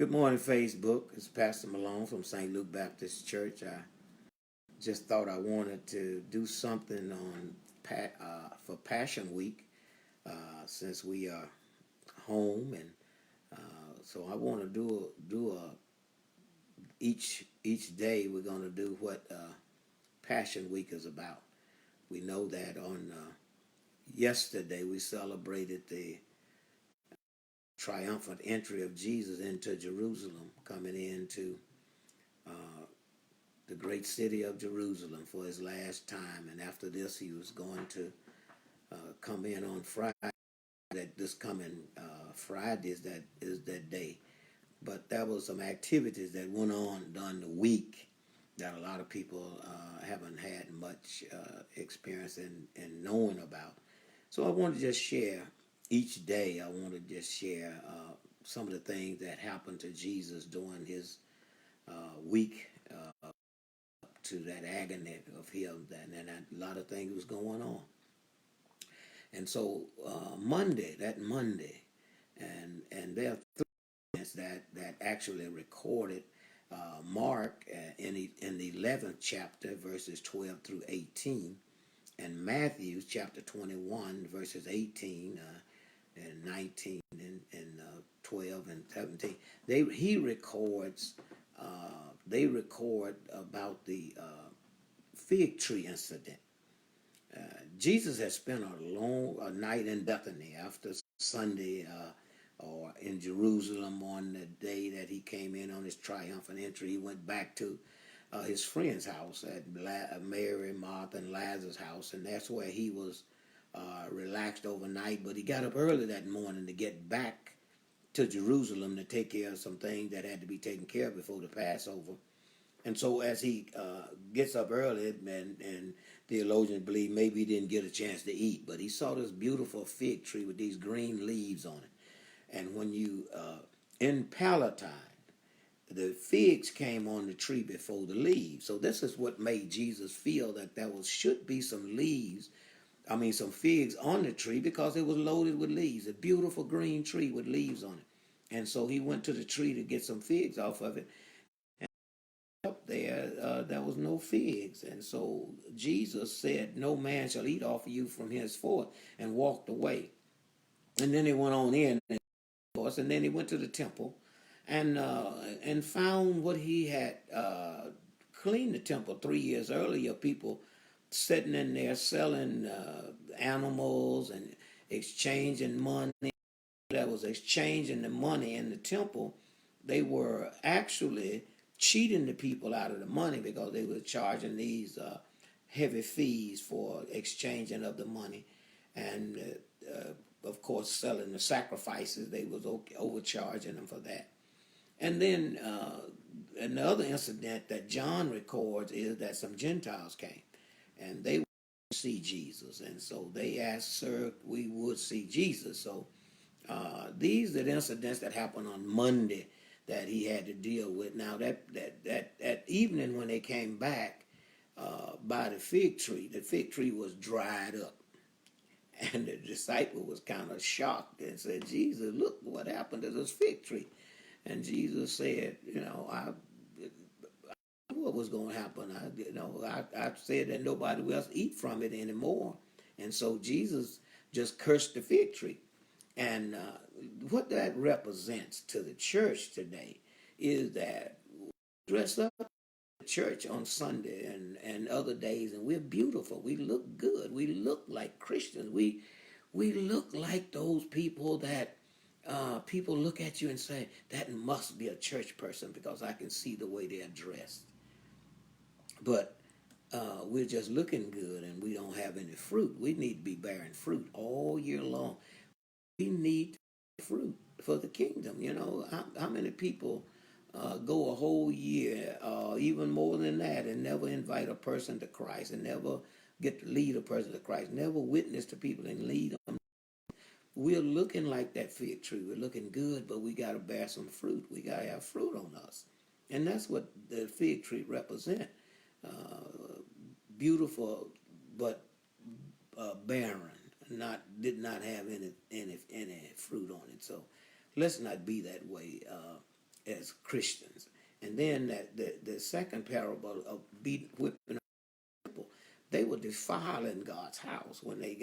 Good morning, Facebook. It's Pastor Malone from St. Luke Baptist Church. I just thought I wanted to do something on for Passion Week since we are home, and so I want to do a each day we're going to do what Passion Week is about. We know that on yesterday we celebrated the triumphant entry of Jesus into Jerusalem, coming into the great city of Jerusalem for his last time. And after this, he was going to come in on Friday. That this coming Friday is that day. But there was some activities that went on during the week that a lot of people haven't had much experience in knowing about. So I want to just share each day. I want to just share some of the things that happened to Jesus during his week to that agony of him, and a lot of things was going on. And so that Monday, and there are three events that actually recorded. Mark in the 11th chapter, verses 12 through 18, and Matthew chapter 21, verses 18 and 19 and 12 and 17. They record about the fig tree incident. Jesus had spent a long night in Bethany after Sunday, or in Jerusalem on the day that he came in on his triumphant entry. He went back to his friend's house at Mary, Martha, and Lazarus' house, and that's where he was relaxed overnight. But he got up early that morning to get back to Jerusalem to take care of some things that had to be taken care of before the Passover. And so as he gets up early, and theologians believe maybe he didn't get a chance to eat, but he saw this beautiful fig tree with these green leaves on it. And when you, in Palestine, the figs came on the tree before the leaves. So this is what made Jesus feel that there should be some some figs on the tree, because it was loaded with leaves, a beautiful green tree with leaves on it. And so he went to the tree to get some figs off of it. Up there was no figs. And so Jesus said, "No man shall eat off of you from henceforth," and walked away. And then he went on in, and then he went to the temple and found what he had cleaned the temple 3 years earlier. People sitting in there selling animals and exchanging money. That was exchanging the money in the temple. They were actually cheating the people out of the money, because they were charging these heavy fees for exchanging of the money, and of course selling the sacrifices. They was overcharging them for that. And then another incident that John records is that some Gentiles came, and they would see Jesus, and so they asked, "Sir, we would see Jesus." So these are the incidents that happened on Monday that he had to deal with. Now that evening when they came back by the fig tree was dried up. And the disciple was kind of shocked and said, "Jesus, look what happened to this fig tree." And Jesus said, I knew what was going to happen. I said that nobody will else eat from it anymore. And so Jesus just cursed the fig tree. And what that represents to the church today is that we dress up at church on Sunday and other days, and we're beautiful. We look good. We look like Christians. We look like those people that people look at you and say, "That must be a church person, because I can see the way they're dressed." But we're just looking good, and we don't have any fruit. We need to be bearing fruit all year long. We need fruit for the kingdom. How many people go a whole year, even more than that, and never invite a person to Christ, and never get to lead a person to Christ, never witness to people and lead them? We're looking like that fig tree. We're looking good, but we got to bear some fruit. We got to have fruit on us. And that's what the fig tree represents. Beautiful, but barren. Did not have any fruit on it. So let's not be that way as Christians. And then the second parable of beating, whipping people, they were defiling God's house when they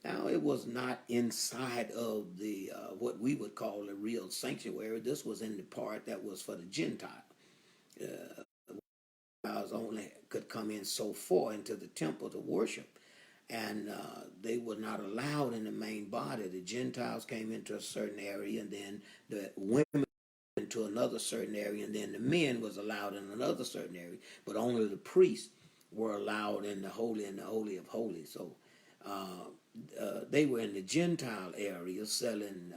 now it was not inside of the what we would call a real sanctuary. This was in the part that was for the Gentile. Gentiles only could come in so far into the temple to worship, and they were not allowed in the main body. The Gentiles came into a certain area, and then the women into another certain area, and then the men was allowed in another certain area, but only the priests were allowed in the holy of holies. So they were in the Gentile area selling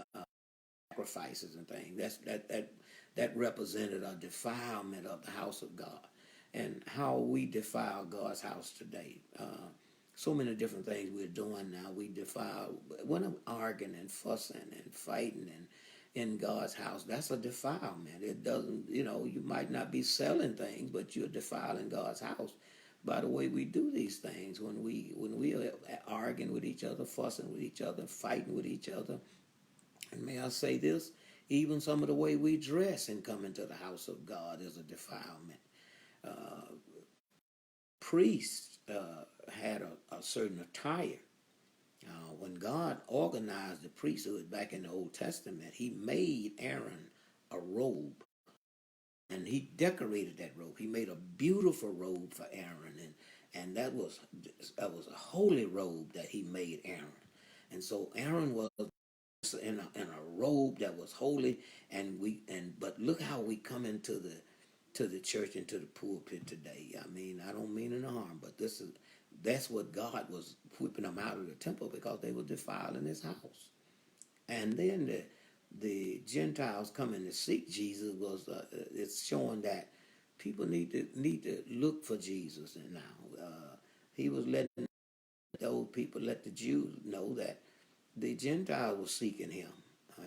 sacrifices and things. That represented a defilement of the house of God, and how we defile God's house today. So many different things we're doing now. We defile when I'm arguing and fussing and fighting and in God's house. That's a defilement. It doesn't, you might not be selling things, but you're defiling God's house by the way we do these things. When we are arguing with each other, fussing with each other, fighting with each other. And may I say this, even some of the way we dress and come into the house of God is a defilement. Priests had a certain attire. When God organized the priesthood back in the Old Testament, he made Aaron a robe, and he decorated that robe. He made a beautiful robe for Aaron, and that was a holy robe that he made Aaron. And so Aaron was in a robe that was holy, but look how we come into the church, into the pulpit today. I mean, I don't mean any harm, but that's what God was whipping them out of the temple, because they were defiling his house. And then the Gentiles coming to seek Jesus was it's showing that people need to look for Jesus. And now he was letting those people, let the Jews know that the Gentile was seeking him.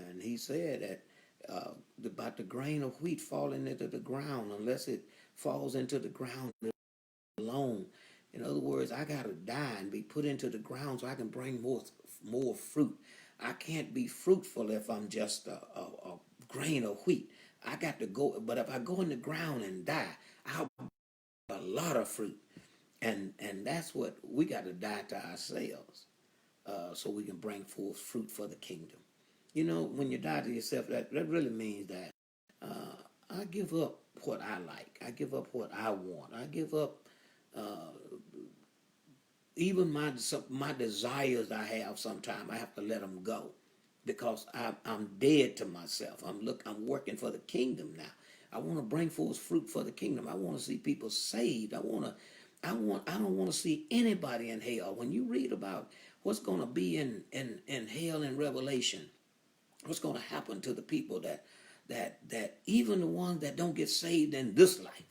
And he said that about the grain of wheat falling into the ground, unless it falls into the ground alone. In other words, I got to die and be put into the ground so I can bring more fruit. I can't be fruitful if I'm just a grain of wheat. I got to go, but if I go in the ground and die, I'll have a lot of fruit. And that's what we got to die to ourselves, so we can bring forth fruit for the kingdom. When you die to yourself, that really means that I give up what I like. I give up what I want. I give up even my desires I have. Sometimes I have to let them go, because I'm dead to myself. I'm working for the kingdom now. I want to bring forth fruit for the kingdom. I want to see people saved. I don't want to see anybody in hell. When you read about what's going to be in hell in Revelation, what's going to happen to the people that even the ones that don't get saved in this life,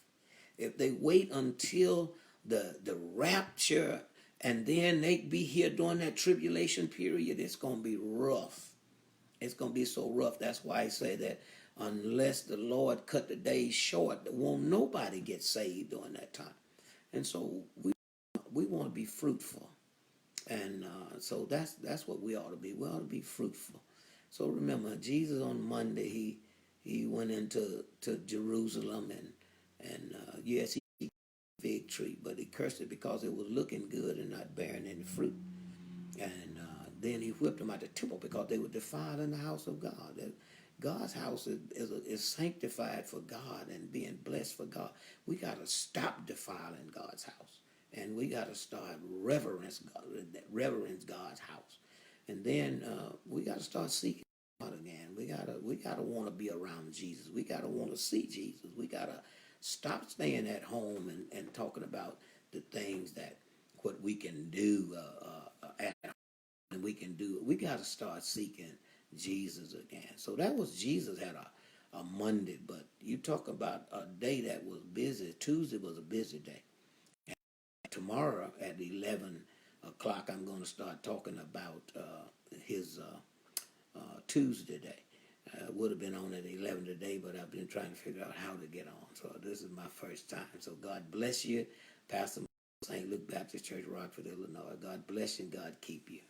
if they wait until the rapture, and then they be here during that tribulation period, it's going to be rough. It's going to be so rough. That's why I say that unless the Lord cut the days short, won't nobody get saved during that time. And so we want to be fruitful. And so that's what we ought to be. We ought to be fruitful. So remember, Jesus on Monday, he went into Jerusalem, and yes, he fig tree, but he cursed it because it was looking good and not bearing any fruit. And then he whipped them out the temple because they were defiling the house of God. God's house is sanctified for God and being blessed for God. We got to stop defiling God's house, and we got to start reverence God's house. And then we got to start seeking God again. We gotta want to be around Jesus. We got to want to see Jesus. We got to stop staying at home and talking about the things that what we can do at home, and we can do. We got to start seeking Jesus again. So that was Jesus had a Monday, but you talk about a day that was busy. Tuesday was a busy day. And tomorrow at 11 o'clock, I'm going to start talking about his Tuesday day. Would have been on at 11 today, but I've been trying to figure out how to get on. So this is my first time. So God bless you, Pastor St. Luke Baptist Church, Rockford, Illinois. God bless you and God keep you.